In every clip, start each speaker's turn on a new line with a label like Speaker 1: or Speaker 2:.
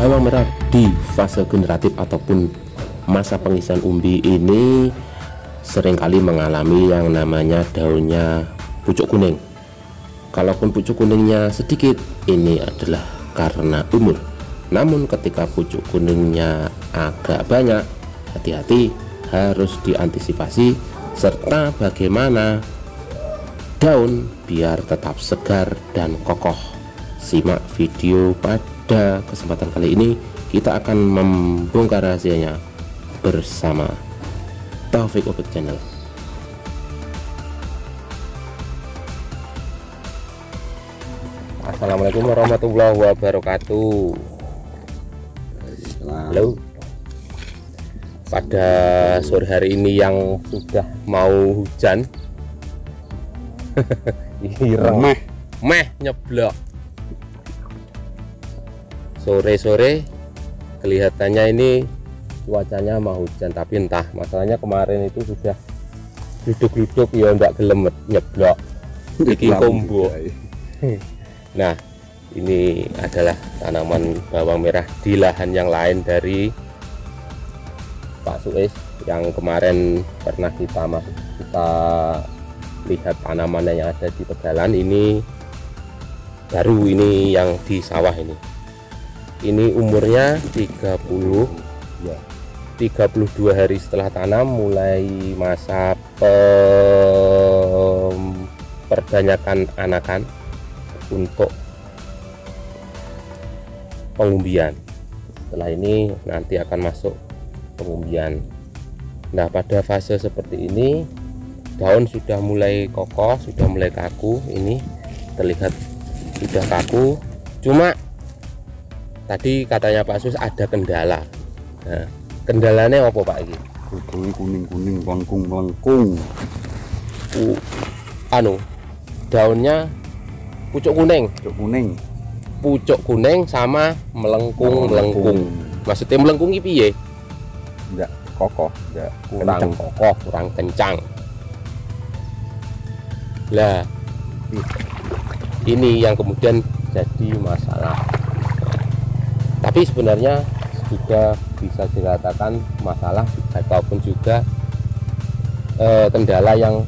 Speaker 1: Bawang merah di fase generatif ataupun masa pengisian umbi ini seringkali mengalami yang namanya daunnya pucuk kuning. Kalaupun pucuk kuningnya sedikit, ini adalah karena umur. Namun ketika pucuk kuningnya agak banyak, hati-hati, harus diantisipasi, serta bagaimana daun biar tetap segar dan kokoh. Simak video pada kesempatan kali ini, kita akan membongkar rahasianya bersama Taufik Obek Channel. Assalamualaikum warahmatullahi wabarakatuh. Halo. Pada sore hari ini yang sudah mau hujan, meh nyeblok. Sore-sore kelihatannya ini cuacanya mau hujan, tapi entah masalahnya kemarin itu sudah duduk-duduk ya enggak gelem nyeblok bikin kombo. Nah, ini adalah tanaman bawang merah di lahan yang lain dari Pak Suis yang kemarin pernah kita lihat tanamannya yang ada di Tegalan. Ini baru, ini yang di sawah ini umurnya 32 hari setelah tanam, mulai masa perbanyakan anakan untuk pengumbian. Setelah ini nanti akan masuk pengumbian. Nah, pada fase seperti ini daun sudah mulai kokoh, sudah mulai kaku. Ini terlihat sudah kaku, cuma tadi katanya Pak Sus ada kendala. Nah, kendalanya apa Pak ini?
Speaker 2: Kuning melengkung.
Speaker 1: Daunnya pucuk kuning sama melengkung. Maksudnya melengkung piye?
Speaker 2: Enggak kokoh, enggak
Speaker 1: kurang kokoh, kurang kencang. Lah, ini yang kemudian jadi masalah. Tapi sebenarnya juga bisa dikatakan masalah ataupun juga kendala yang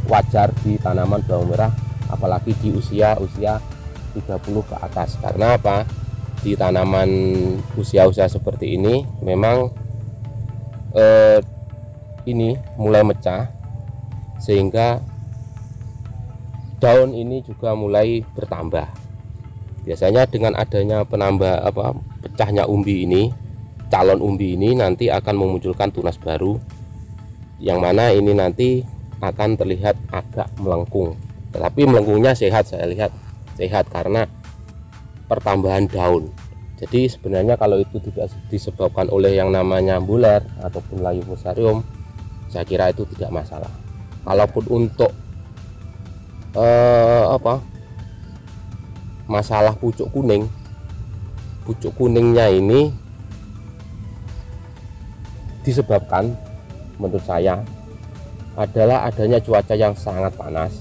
Speaker 1: wajar di tanaman bawang merah, apalagi di usia 30 ke atas. Karena apa? Di tanaman usia seperti ini memang ini mulai mecah, sehingga daun ini juga mulai bertambah. Biasanya dengan adanya pecahnya umbi ini, calon umbi ini nanti akan memunculkan tunas baru, yang mana ini nanti akan terlihat agak melengkung. Tetapi melengkungnya sehat, saya lihat sehat karena pertambahan daun. Jadi sebenarnya kalau itu tidak disebabkan oleh yang namanya buler ataupun layu fusarium, saya kira itu tidak masalah. Kalaupun untuk masalah pucuk kuningnya ini disebabkan menurut saya adalah adanya cuaca yang sangat panas.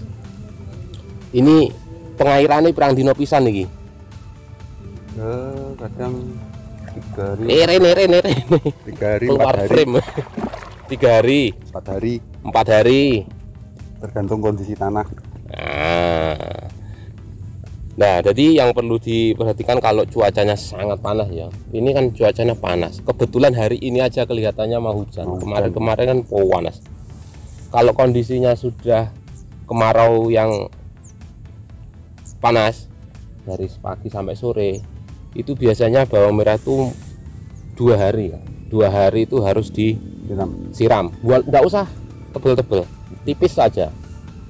Speaker 1: Ini pengairannya perang dino pisan nih.
Speaker 2: Kadang 3 hari.
Speaker 1: 3 hari, 4 hari. 3 hari, 4 hari.
Speaker 2: Tergantung kondisi tanah.
Speaker 1: Nah, jadi yang perlu diperhatikan kalau cuacanya sangat panas ya. Ini kan cuacanya panas. Kebetulan hari ini aja kelihatannya mau hujan. Kemarin kan panas. Kalau kondisinya sudah kemarau yang panas dari pagi sampai sore, itu biasanya bawang merah itu 2 hari ya. 2 hari itu harus disiram. Enggak usah tebel-tebel, tipis saja.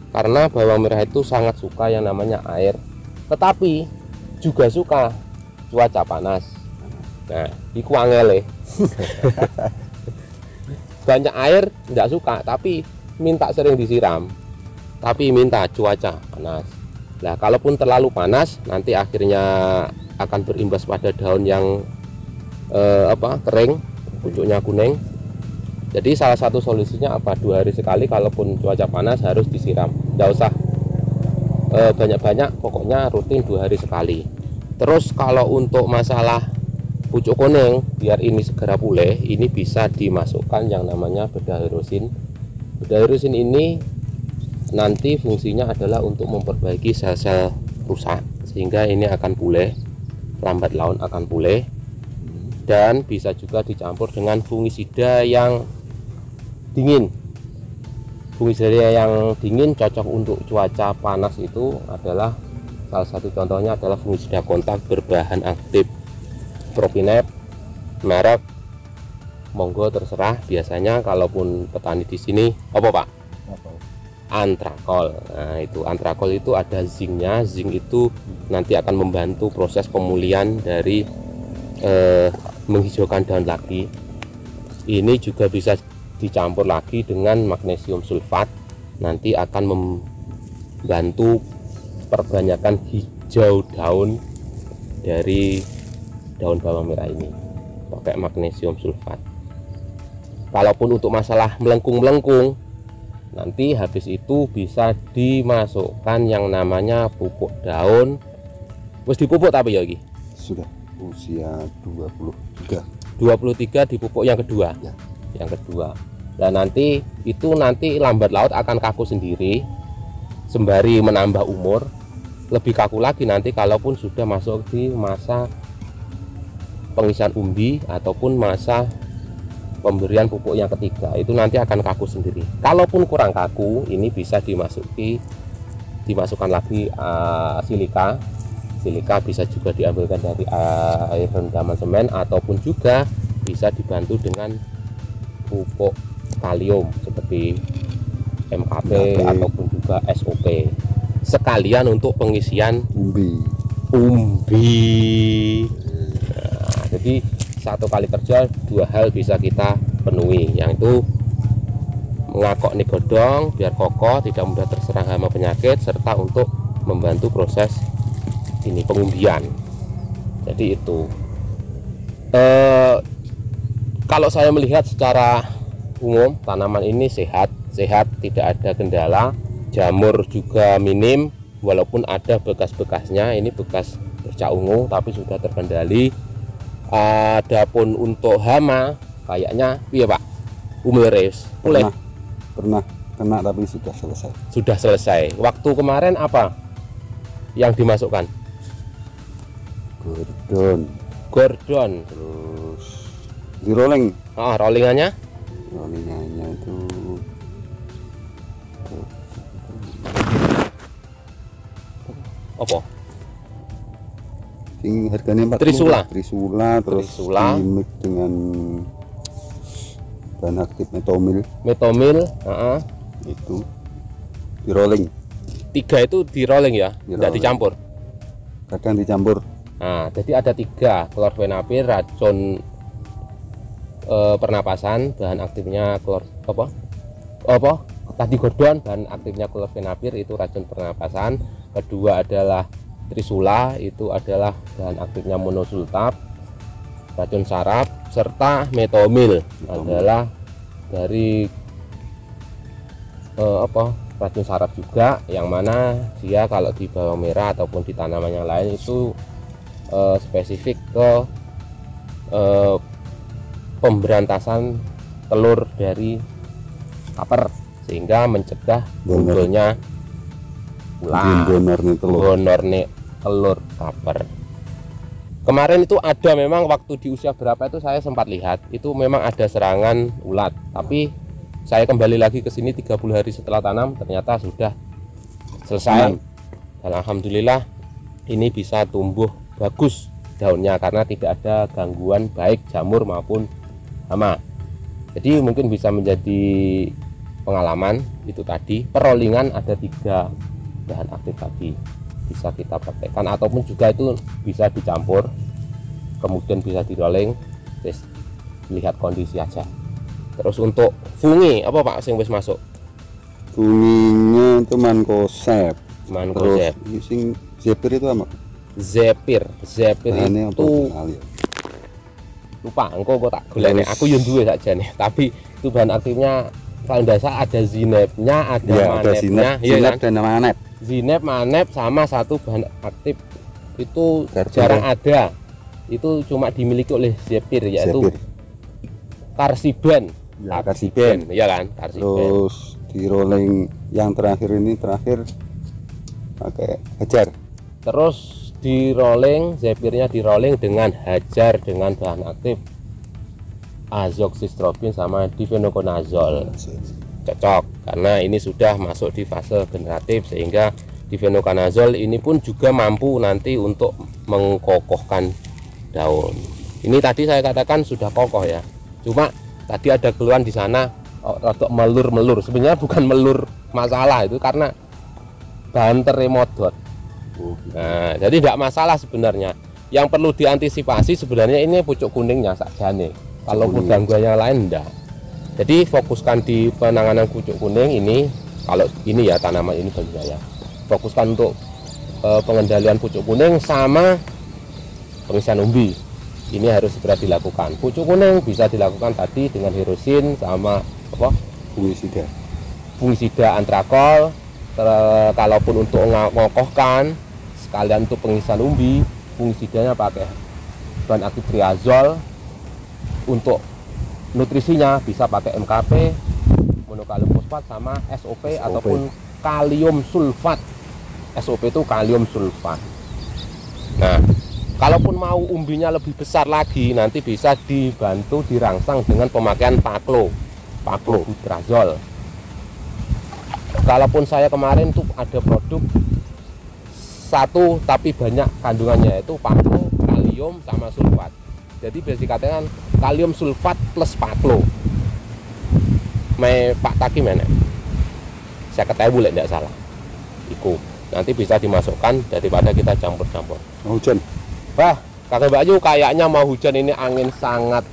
Speaker 1: Karena bawang merah itu sangat suka yang namanya air, tetapi juga suka cuaca panas. Nah, iku angele. Banyak air enggak suka, tapi minta sering disiram. Tapi minta cuaca panas. Nah, kalaupun terlalu panas, nanti akhirnya akan berimbas pada daun yang kering, pucuknya kuning. Jadi salah satu solusinya apa? 2 hari sekali, kalaupun cuaca panas harus disiram. Nggak usah banyak-banyak, pokoknya rutin 2 hari sekali. Terus kalau untuk masalah pucuk kuning biar ini segera pulih, ini bisa dimasukkan yang namanya bedah hydrosin. Bedah hydrosin ini nanti fungsinya adalah untuk memperbaiki sel-sel rusak sehingga ini akan pulih, lambat laun akan pulih. Dan bisa juga dicampur dengan fungisida yang dingin. Fungisida yang dingin cocok untuk cuaca panas itu adalah salah satu contohnya adalah fungisida kontak berbahan aktif Propinep, merek monggo terserah. Biasanya kalaupun petani di sini apa Pak? Antrakol. Nah itu antrakol itu ada zincnya. Zinc itu nanti akan membantu proses pemulihan dari menghijaukan daun lagi. Ini juga bisa dicampur lagi dengan magnesium sulfat, nanti akan membantu perbanyakan hijau daun dari daun bawang merah ini pakai magnesium sulfat. Kalaupun untuk masalah melengkung-melengkung, nanti habis itu bisa dimasukkan yang namanya pupuk daun. Wis dipupuk tapi ya iki
Speaker 2: Sudah usia 23.
Speaker 1: 23 dipupuk yang kedua
Speaker 2: Ya.
Speaker 1: Yang kedua. Dan nanti itu nanti lambat laut akan kaku sendiri sembari menambah umur. Lebih kaku lagi nanti kalaupun sudah masuk di masa pengisian umbi ataupun masa pemberian pupuk yang ketiga, itu nanti akan kaku sendiri. Kalaupun kurang kaku, ini bisa dimasukkan lagi silika. Silika bisa juga diambilkan dari air rendaman semen ataupun juga bisa dibantu dengan pupuk kalium seperti MKP ataupun juga SOP sekalian untuk pengisian umbi. Nah, jadi satu kali kerja dua hal bisa kita penuhi, yang itu mengakok nih godong biar kokoh, tidak mudah terserang hama penyakit, serta untuk membantu proses ini pengumbian. Jadi itu kalau saya melihat secara umum tanaman ini sehat, tidak ada kendala. Jamur juga minim, walaupun ada bekas-bekasnya, ini bekas bercak ungu tapi sudah terkendali. Adapun untuk hama kayaknya iya Pak, Umiris
Speaker 2: pernah kena tapi sudah selesai.
Speaker 1: Waktu kemarin apa yang dimasukkan? Gordon
Speaker 2: terus di rolling.
Speaker 1: Rollingannya
Speaker 2: itu
Speaker 1: apa?
Speaker 2: Sing harganya 40.
Speaker 1: Trisula
Speaker 2: terus dimix dengan bahan aktif metomil itu di rolling.
Speaker 1: 3 itu di rolling ya, tidak dicampur.
Speaker 2: Kadang dicampur.
Speaker 1: Nah, jadi ada 3: klorfenapir, racun pernapasan, bahan aktifnya tadi gordon, bahan aktifnya klorfenapir, itu racun pernapasan. Kedua adalah trisula, itu adalah bahan aktifnya monosultab, racun saraf, serta metomil adalah dari racun saraf juga, yang mana dia kalau di bawang merah ataupun di tanaman yang lain itu spesifik ke pemberantasan telur dari kaper, sehingga mencegah munculnya ular gonorne telur kaper. Kemarin itu ada, memang waktu di usia berapa itu saya sempat lihat itu memang ada serangan ulat, tapi saya kembali lagi ke sini 30 hari setelah tanam, ternyata sudah selesai. Dan alhamdulillah ini bisa tumbuh bagus daunnya karena tidak ada gangguan baik jamur maupun hama. Jadi mungkin bisa menjadi pengalaman itu tadi, perollingan ada 3 bahan aktif tadi bisa kita praktekkan, ataupun juga itu bisa dicampur kemudian bisa dirolling. Terus lihat kondisi aja. Terus untuk fungi apa Pak sing wis masuk?
Speaker 2: Funginya itu mancozeb.
Speaker 1: Terus
Speaker 2: sing zephyr itu apa?
Speaker 1: Zephyr itu lupa engko tak golek, aku yang duwe saja nih, tapi itu bahan aktifnya kalau dasar ada zinepnya, ada manepnya,
Speaker 2: zinep dan manep.
Speaker 1: Zinep, manep sama satu bahan aktif itu jarang ada. itu cuma dimiliki oleh Zephyr, yaitu
Speaker 2: Zephyr.
Speaker 1: Karsiben.
Speaker 2: Ya, Karsiben.
Speaker 1: Iya kan, Karsiben.
Speaker 2: Terus di rolling yang terakhir pakai Hajar.
Speaker 1: Terus di rolling, Zephyrnya di rolling dengan Hajar dengan bahan aktif azoxystrobin sama difenoconazole. Cocok karena ini sudah masuk di fase generatif, sehingga difenoconazole ini pun juga mampu nanti untuk mengkokohkan daun. Ini tadi saya katakan sudah kokoh ya, cuma tadi ada keluhan di sana rada melur-melur. Sebenarnya bukan melur masalah, itu karena bahan teremodot. Nah, jadi tidak masalah sebenarnya. Yang perlu diantisipasi sebenarnya ini pucuk kuningnya saja nih. Kalaupun gangguan yang lain enggak. Jadi fokuskan di penanganan pucuk kuning ini. Kalau ini ya tanaman ini bagi saya, fokuskan untuk pengendalian pucuk kuning sama pengisian umbi. Ini harus segera dilakukan. Pucuk kuning bisa dilakukan tadi dengan hirosin sama apa? Fungisida antrakol. Kalaupun untuk mengokohkan sekalian untuk pengisian umbi, fungisidanya pakai bahan aktif triazol. Untuk nutrisinya bisa pakai MKP, monokalium fosfat sama SOP ataupun kalium sulfat. SOP itu kalium sulfat. Nah, kalaupun mau umbinya lebih besar lagi, nanti bisa dibantu dirangsang dengan pemakaian paklobutrazol. Kalaupun saya kemarin tuh ada produk satu tapi banyak kandungannya, yaitu paklo, kalium sama sulfat. Jadi bisa dikatakan kalium sulfat plus paklo. Pak Taki mana? Saya ketemu lah, tidak salah. Iku nanti bisa dimasukkan daripada kita campur-campur.
Speaker 2: Hujan.
Speaker 1: Wah, Kakek Bayu kayaknya mau hujan ini, angin sangat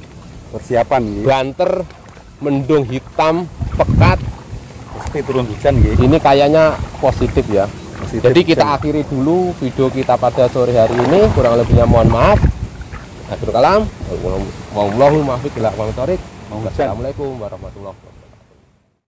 Speaker 2: Persiapan gitu.
Speaker 1: banter, mendung hitam, pekat.
Speaker 2: Pasti turun hujan gitu.
Speaker 1: Ini kayaknya positif ya.
Speaker 2: Positif
Speaker 1: Jadi kita
Speaker 2: hujan.
Speaker 1: akhiri dulu video kita pada sore hari ini. Kurang lebihnya mohon maaf. Akhirul kalam. Assalamualaikum warahmatullahi wabarakatuh.